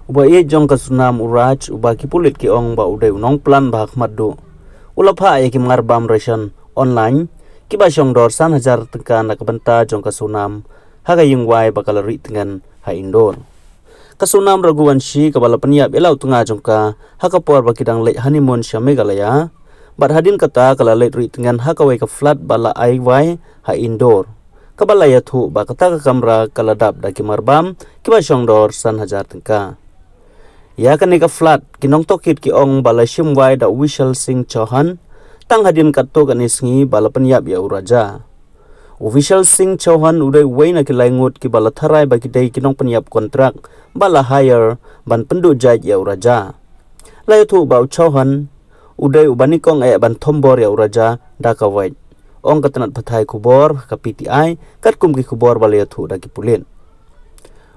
Uba jong kasunam uraj uba kipulit ki ong ba uday unong plan bahak madu. Ulapa ki marbam ration online kiba syong dor 1,000 tengka nakabenta jong kasunam haga yingwai bakal ri tengan ha indor. Kasunam raguan shi kabala peniap elau tengah jongka haka por bakidang late honeymoon syame galaya. Bat hadin kata kala late ri tengan haka wai ka flat bala ai wai ha indor. Kabala ya thu ba kata ka kamera kala dap daki marbam kiba syong dor 1,000 tengka. Ya kan ka flat kinong tokit ki ong bala shimwai da Vishal Singh Chauhan tang hadin katto kan isngi bala peniap ya uraja. Vishal Singh Chauhan uday way na kilaingut ki bala tharai bagi day kinong peniap kontrak bala hire ban pendu jaj ya uraja. Layo tu bau Chauhan uday ubanikong ban thombor ya uraja da kawait. Ong katanat pathai kubor ka PTI kat kum ki kubor bala tu da ki pulin.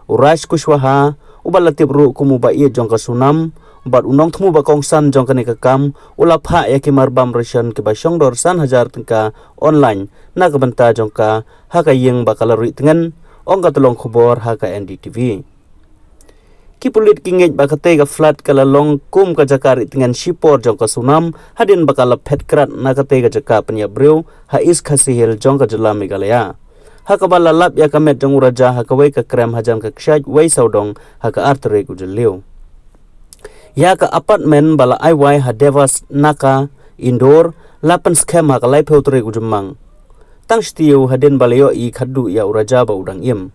Uraj Kushwaha ubala tibru kumu ba iya jong kasunam bat unong thmu ba kongsan jong kani kakam ulapha ya ki marbam ration ki ba syong dor 1,000 tengka online na kabenta jong ka haka yeng bakal ri tengan ong katulong khubor haka NDTV ki pulit kingej ba kate ka flat kala long kum ka jakari tengan shipor jong kasunam hadin bakal phet krat na kate ka jaka penya breu ha is khasihil jong ka jela Meghalaya. Haka bala lap ya kamet jong uraja haka wai ka krem hajam ka kshaj wai saudong haka artere ku jeliu. Ya ka apartment bala aiwai ha devas naka indoor lapan scam haka lai peutre ku jemang. Tang stiu hadin balayo I khaddu ya uraja ba udang im.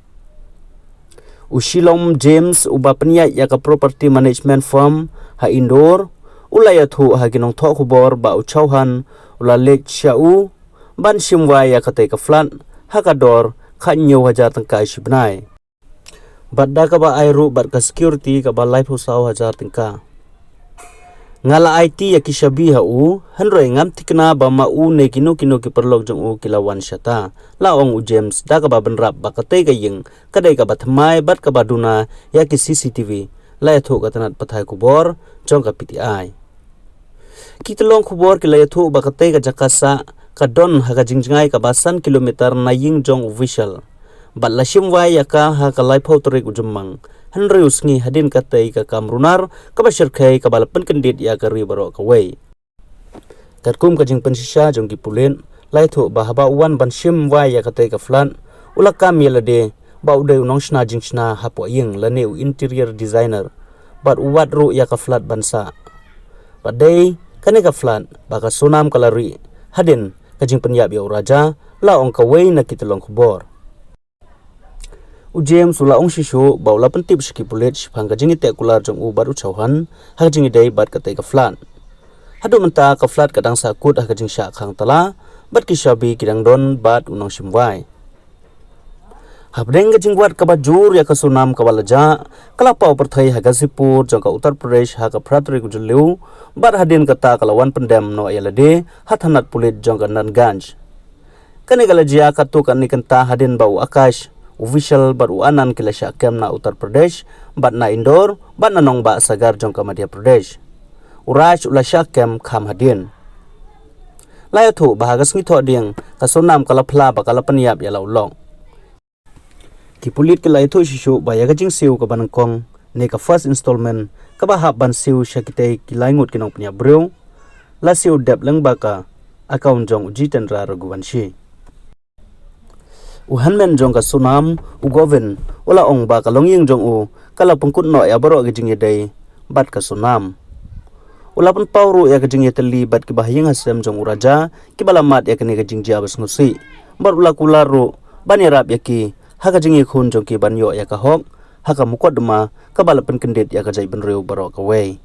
Ushilom James uba peniat ya ka property management firm ha indoor ulaya thu ha ginong thok khubor ba uchauhan ula lek syau ban shimwai ya ka te ka flat hakador khanyo 1,000 tengka isibnai. Badda ka ba airu bat ka security ka ba life usaw 1,000 tengka. Ngala IT ya kishabi ha u hanroi ngam tikna ba ma u ne kino ki perlog jong u kilawan syata. Laong u James da ka ba benrap ba ka te ka yeng kadai ka ba thamai bat ka ba duna ya ki CCTV lai thu ka tanat pathai kubor jong ka PTI. Kitlong kubor ki lai thu ba ka te ka jakasa kadon haka jingjngai ka basan kilometer na ying jong Vishal. Bat la shimwai yaka haka lai photre ku jemmang. Henry usngi hadin katai ka kamrunar ka basirkai ka balapan kendit ya ka ribaro ka wei. Katkum ka jing pensisya jong kipulen lai thu bahaba uwan ban shimwai ya katai ka flan ulak kam yelade ba udai unong shna jingshna hapo ying lane u interior designer bat uwat ru ya ka flat bansa. Badai kane ka flat baka sunam kalari hadin kajing penyap ya uraja la ong kawai na kitalong kubor. Ujem sula ong shishu baula pentip skipulet shipang kajing ite kular jong u baru chauhan hak jing idai bat katai ka flat. Hadu menta ka flat kadang sakut hak jing syak khang tala bat kishabi kidang don bat unong shimwai. Habdeng kajing buat kabajur ya kasunam kawalaja kalapau perthai hak Gazipur jong ka Uttar Pradesh hak Pratri kujeliu bat hadin kata kalawan pendem no ayalade hathanat pulit jong ka Nanganj. Kani galajia katu kan nikenta hadin bau Akash Vishal baru anan kila syakem na Uttar Pradesh bat na Indore bat na nong ba sagar jong ka Madhya Pradesh. Uraj ula syakem kham hadin. Layo thu bahagas ngitho ding kasunam kalapla bakala peniap ya laulong. Kipulit kila itu shishu baya kajing siu ka banangkong ne ka first installment ka bahap ban siu syakite kilaingut kinong punya breu la siu dep leng baka account jong uji tendra raguwanshi uhanmen jong ka sunam ugoven ula ong ba ka longyeng jong u kala pengkut no ya baro kajing yedai bat ka sunam ula pun pawru ya kajing yeteli bat ki bahyeng hasem jong uraja ki balamat ya kene kajing jabas ngusi bar ula kularu banirap yaki haka jingi khun jong ki banyo ya ka hok haka mukot dema ka balapan kendit ya ka jai benreu baro ka wei.